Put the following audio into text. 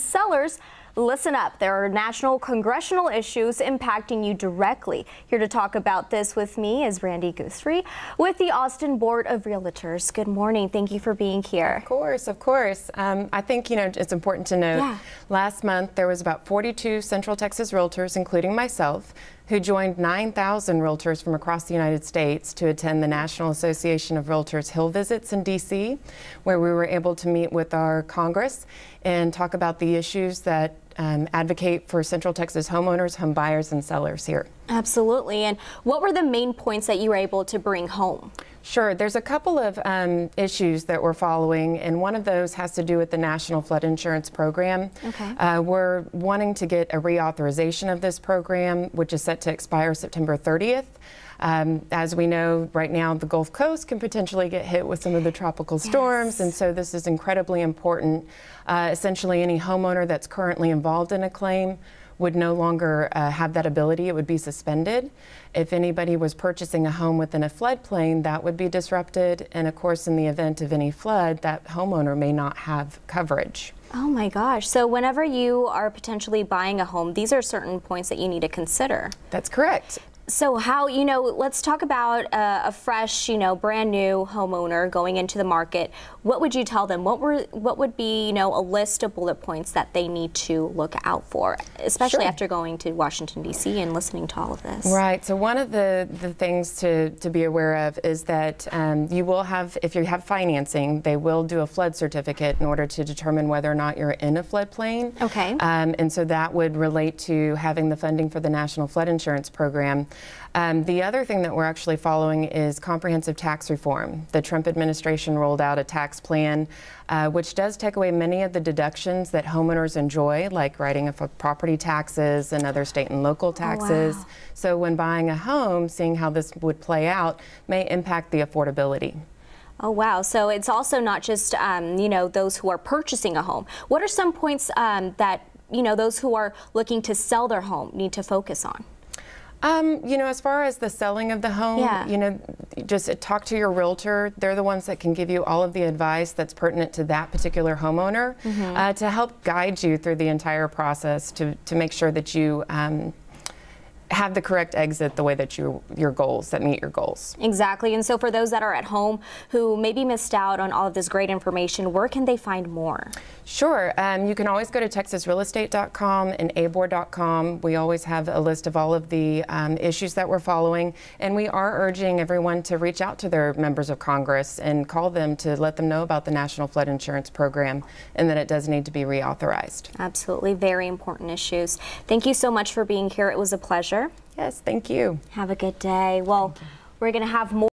Sellers, listen up. There are national congressional issues impacting you directly. Here to talk about this with me is Brandy Guthrie with the Austin Board of Realtors. Good morning. Thank you for being here. Of course, of course. I think, it's important to note, last month there was about 42 Central Texas realtors, including myself, who joined 9,000 realtors from across the United States to attend the National Association of Realtors Hill Visits in D.C., where we were able to meet with our Congress and talk about the issues that advocate for Central Texas homeowners, home buyers, and sellers here. Absolutely. And what were the main points that you were able to bring home? Sure. There's a couple of issues that we're following, and one of those has to do with the National Flood Insurance Program. Okay. We're wanting to get a reauthorization of this program, which is set to expire September 30th. As we know, right now the Gulf Coast can potentially get hit with some of the tropical storms, and so this is incredibly important. Essentially, any homeowner that's currently involved in a claim would no longer have that ability. It would be suspended. If anybody was purchasing a home within a floodplain, that would be disrupted. And of course, in the event of any flood, that homeowner may not have coverage. Oh my gosh. So whenever you are potentially buying a home, these are certain points that you need to consider. That's correct. So how, let's talk about a fresh, brand new homeowner going into the market. What would you tell them? What would be, a list of bullet points that they need to look out for, especially after going to Washington, D.C. and listening to all of this? Right. So one of the things to be aware of is that you will have, if you have financing, they will do a flood certificate in order to determine whether or not you're in a floodplain. Okay. And so that would relate to having the funding for the National Flood Insurance Program. The other thing that we're actually following is comprehensive tax reform. The Trump administration rolled out a tax plan which does take away many of the deductions that homeowners enjoy, like writing off of property taxes and other state and local taxes. Oh, wow. So when buying a home, seeing how this would play out may impact the affordability. Oh, wow. So it's also not just, those who are purchasing a home. What are some points that, those who are looking to sell their home need to focus on? As far as the selling of the home, just talk to your realtor. They're the ones that can give you all of the advice that's pertinent to that particular homeowner to help guide you through the entire process to make sure that you have the correct exit the way that your goals, that meet your goals. Exactly. And so for those that are at home who maybe missed out on all of this great information, where can they find more? Sure. You can always go to texasrealestate.com and aboard.com. We always have a list of all of the issues that we're following, and we are urging everyone to reach out to their members of Congress and call them to let them know about the National Flood Insurance Program and that it does need to be reauthorized. Absolutely. Very important issues. Thank you so much for being here. It was a pleasure. Yes, thank you. Have a good day. Well, we're going to have more.